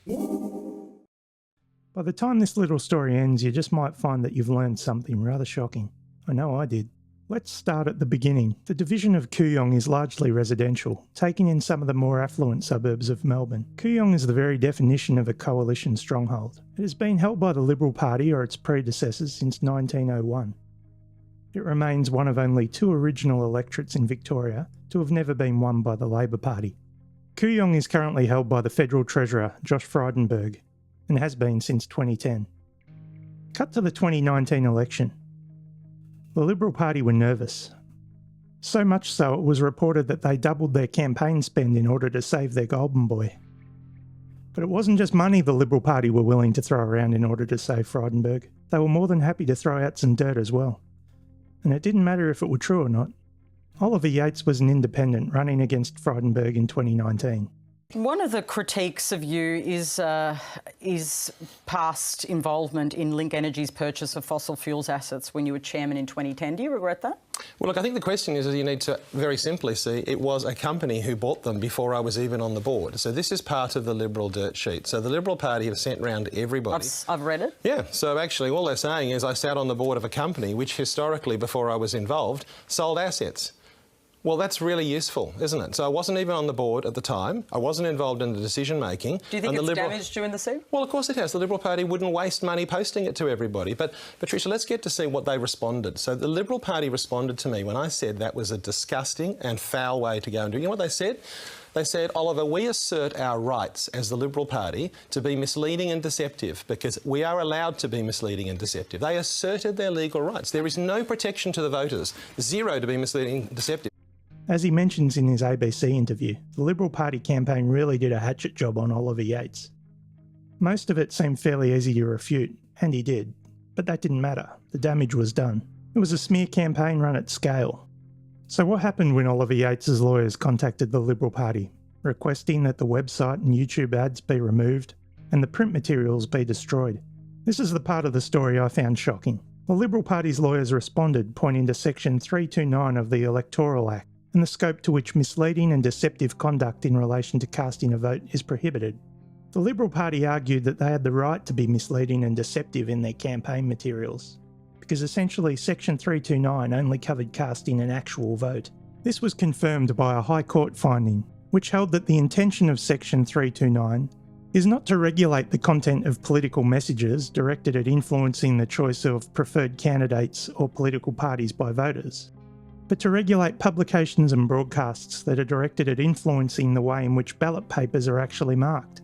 By the time this little story ends, you just might find that you've learned something rather shocking. I know I did. Let's start at the beginning. The division of Kooyong is largely residential, taking in some of the more affluent suburbs of Melbourne. Kooyong is the very definition of a coalition stronghold. It has been held by the Liberal Party or its predecessors since 1901. It remains one of only 2 original electorates in Victoria to have never been won by the Labor Party. Kooyong is currently held by the Federal Treasurer, Josh Frydenberg, and has been since 2010. Cut to the 2019 election. The Liberal Party were nervous. So much so it was reported that they doubled their campaign spend in order to save their golden boy. But it wasn't just money the Liberal Party were willing to throw around in order to save Frydenberg. They were more than happy to throw out some dirt as well. And it didn't matter if it were true or not. Oliver Yates was an independent running against Frydenberg in 2019. One of the critiques of you is past involvement in Link Energy's purchase of fossil fuels assets when you were chairman in 2010. Do you regret that? Well, look, I think the question is you need to very simply see it was a company who bought them before I was even on the board. So this is part of the Liberal dirt sheet. So the Liberal Party have sent round to everybody. I've read it. Yeah, so actually all they're saying is I sat on the board of a company which historically, before I was involved, sold assets. Well, that's really useful, isn't it? So I wasn't even on the board at the time. I wasn't involved in the decision-making. Do you think it's damaged you in the suit? Well, of course it has. The Liberal Party wouldn't waste money posting it to everybody. But, Patricia, let's get to see what they responded. So the Liberal Party responded to me when I said that was a disgusting and foul way to go and do it. You know what they said? They said, Oliver, we assert our rights as the Liberal Party to be misleading and deceptive because we are allowed to be misleading and deceptive. They asserted their legal rights. There is no protection to the voters, 0 to be misleading and deceptive. As he mentions in his ABC interview, the Liberal Party campaign really did a hatchet job on Oliver Yates. Most of it seemed fairly easy to refute, and he did, but that didn't matter. The damage was done. It was a smear campaign run at scale. So what happened when Oliver Yates's lawyers contacted the Liberal Party, requesting that the website and YouTube ads be removed and the print materials be destroyed? This is the part of the story I found shocking. The Liberal Party's lawyers responded, pointing to Section 329 of the Electoral Act, and the scope to which misleading and deceptive conduct in relation to casting a vote is prohibited. The Liberal Party argued that they had the right to be misleading and deceptive in their campaign materials, because essentially Section 329 only covered casting an actual vote. This was confirmed by a High Court finding, which held that the intention of Section 329 is not to regulate the content of political messages directed at influencing the choice of preferred candidates or political parties by voters, but to regulate publications and broadcasts that are directed at influencing the way in which ballot papers are actually marked.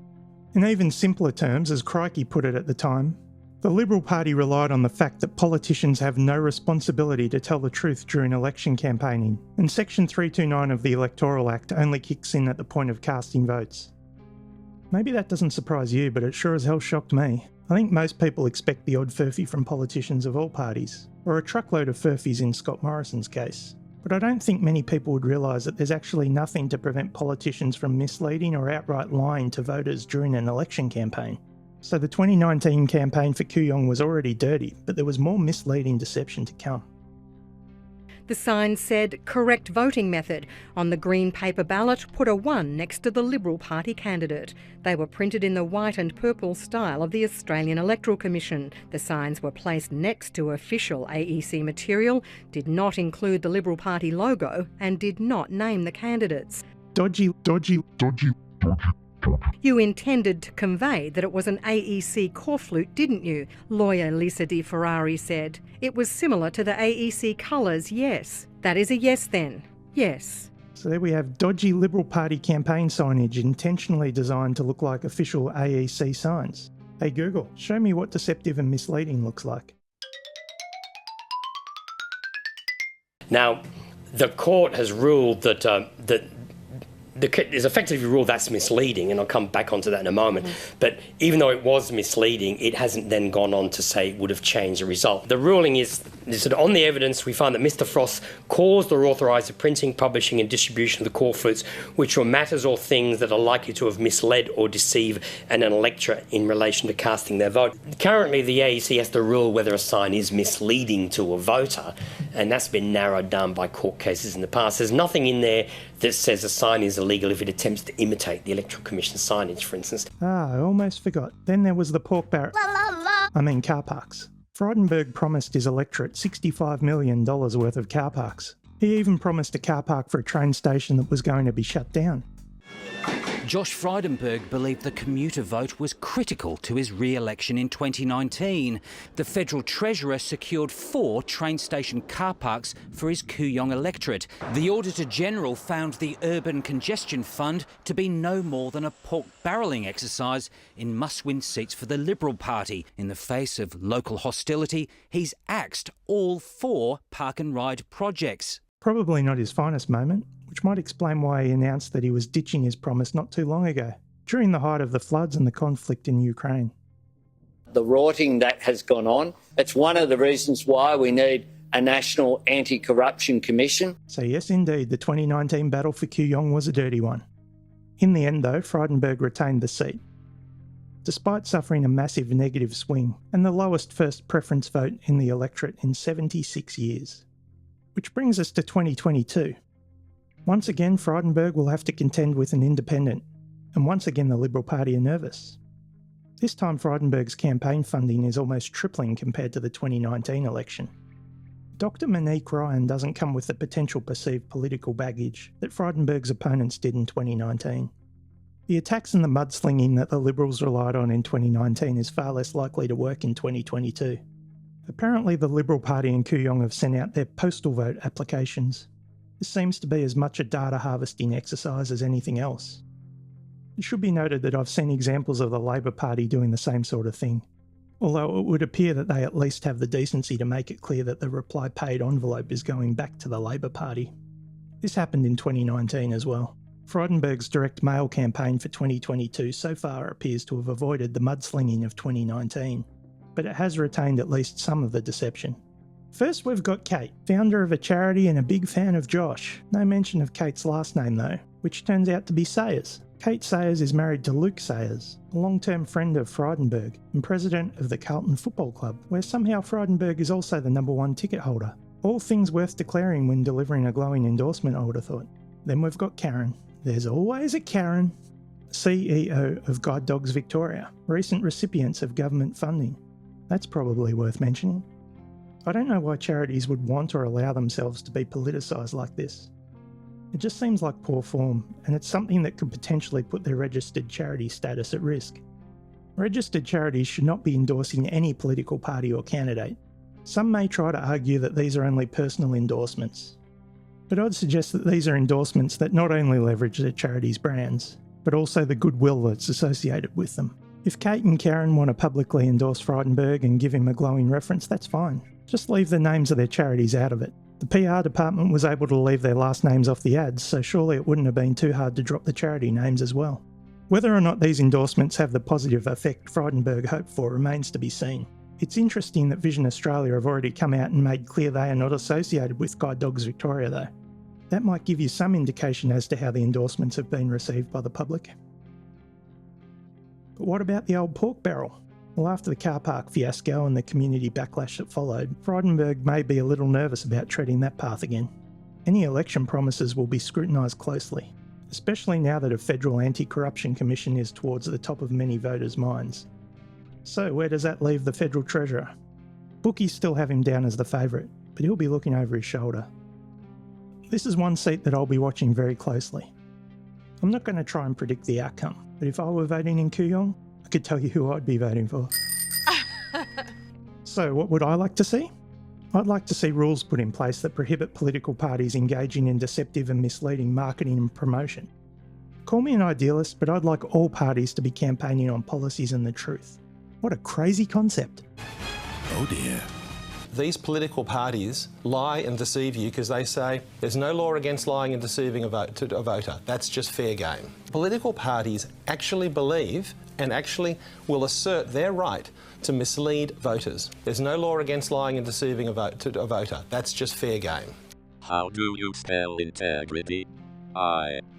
In even simpler terms, as Crikey put it at the time, the Liberal Party relied on the fact that politicians have no responsibility to tell the truth during election campaigning, and Section 329 of the Electoral Act only kicks in at the point of casting votes. Maybe that doesn't surprise you, but it sure as hell shocked me. I think most people expect the odd furphy from politicians of all parties, or a truckload of furphies in Scott Morrison's case. But I don't think many people would realise that there's actually nothing to prevent politicians from misleading or outright lying to voters during an election campaign. So the 2019 campaign for Kooyong was already dirty, but there was more misleading deception to come. The sign said, correct voting method. On the green paper ballot, put a 1 next to the Liberal Party candidate. They were printed in the white and purple style of the Australian Electoral Commission. The signs were placed next to official AEC material, did not include the Liberal Party logo, and did not name the candidates. Dodgy. You intended to convey that it was an AEC corflute, didn't you? Lawyer Lisa Di Ferrari said. It was similar to the AEC colours, yes. That is a yes then. Yes. So there we have dodgy Liberal Party campaign signage intentionally designed to look like official AEC signs. Hey Google, show me what deceptive and misleading looks like. Now, the court has ruled that there's effectively ruled that's misleading, and I'll come back onto that in a moment. But even though it was misleading, it hasn't then gone on to say it would have changed the result. The ruling is that on the evidence, we find that Mr Frost caused or authorised the printing, publishing and distribution of the corflutes, which were matters or things that are likely to have misled or deceive an electorate in relation to casting their vote. Currently, the AEC has to rule whether a sign is misleading to a voter, and that's been narrowed down by court cases in the past. There's nothing in there that says a sign is illegal if it attempts to imitate the Electoral Commission signage, for instance. I almost forgot. Then there was the car parks. Frydenberg promised his electorate $65 million worth of car parks. He even promised a car park for a train station that was going to be shut down. Josh Frydenberg believed the commuter vote was critical to his re-election in 2019. The Federal Treasurer secured 4 train station car parks for his Kooyong electorate. The Auditor-General found the Urban Congestion Fund to be no more than a pork barrelling exercise in must-win seats for the Liberal Party. In the face of local hostility, he's axed all 4 park and ride projects. Probably not his finest moment, which might explain why he announced that he was ditching his promise not too long ago, during the height of the floods and the conflict in Ukraine. The rorting that has gone on, it's one of the reasons why we need a national anti-corruption commission. So yes, indeed, the 2019 battle for Kooyong was a dirty one. In the end, though, Frydenberg retained the seat, despite suffering a massive negative swing and the lowest first preference vote in the electorate in 76 years. Which brings us to 2022. Once again, Frydenberg will have to contend with an independent, and once again the Liberal Party are nervous. This time Frydenberg's campaign funding is almost tripling compared to the 2019 election. Dr. Monique Ryan doesn't come with the potential perceived political baggage that Frydenberg's opponents did in 2019. The attacks and the mudslinging that the Liberals relied on in 2019 is far less likely to work in 2022. Apparently the Liberal Party and Kooyong have sent out their postal vote applications. This seems to be as much a data harvesting exercise as anything else. It should be noted that I've seen examples of the Labor Party doing the same sort of thing, although it would appear that they at least have the decency to make it clear that the reply paid envelope is going back to the Labor Party. This happened in 2019 as well. Frydenberg's direct mail campaign for 2022 so far appears to have avoided the mudslinging of 2019, but it has retained at least some of the deception. First we've got Kate, founder of a charity and a big fan of Josh. No mention of Kate's last name though, which turns out to be Sayers. Kate Sayers is married to Luke Sayers, a long-term friend of Frydenberg and president of the Carlton Football Club, where somehow Frydenberg is also the #1 ticket holder. All things worth declaring when delivering a glowing endorsement, I would have thought. Then we've got Karen. There's always a Karen. CEO of Guide Dogs Victoria, recent recipients of government funding. That's probably worth mentioning. I don't know why charities would want or allow themselves to be politicised like this. It just seems like poor form, and it's something that could potentially put their registered charity status at risk. Registered charities should not be endorsing any political party or candidate. Some may try to argue that these are only personal endorsements, but I'd suggest that these are endorsements that not only leverage their charity's brands, but also the goodwill that's associated with them. If Kate and Karen want to publicly endorse Frydenberg and give him a glowing reference, that's fine. Just leave the names of their charities out of it. The PR department was able to leave their last names off the ads, so surely it wouldn't have been too hard to drop the charity names as well. Whether or not these endorsements have the positive effect Frydenberg hoped for remains to be seen. It's interesting that Vision Australia have already come out and made clear they are not associated with Guide Dogs Victoria though. That might give you some indication as to how the endorsements have been received by the public. But what about the old pork barrel? Well, after the car park fiasco and the community backlash that followed, Frydenberg may be a little nervous about treading that path again. Any election promises will be scrutinised closely, especially now that a federal anti-corruption commission is towards the top of many voters' minds. So where does that leave the federal treasurer? Bookies still have him down as the favourite, but he'll be looking over his shoulder. This is one seat that I'll be watching very closely. I'm not going to try and predict the outcome, but if I were voting in Kooyong, I could tell you who I'd be voting for. So what would I like to see? I'd like to see rules put in place that prohibit political parties engaging in deceptive and misleading marketing and promotion. Call me an idealist, but I'd like all parties to be campaigning on policies and the truth. What a crazy concept. Oh dear. These political parties lie and deceive you because they say there's no law against lying and deceiving a voter. That's just fair game. Political parties actually believe and actually will assert their right to mislead voters. There's no law against lying and deceiving a voter. That's just fair game. How do you spell integrity? I-N-T-E-G-R-I-T-Y.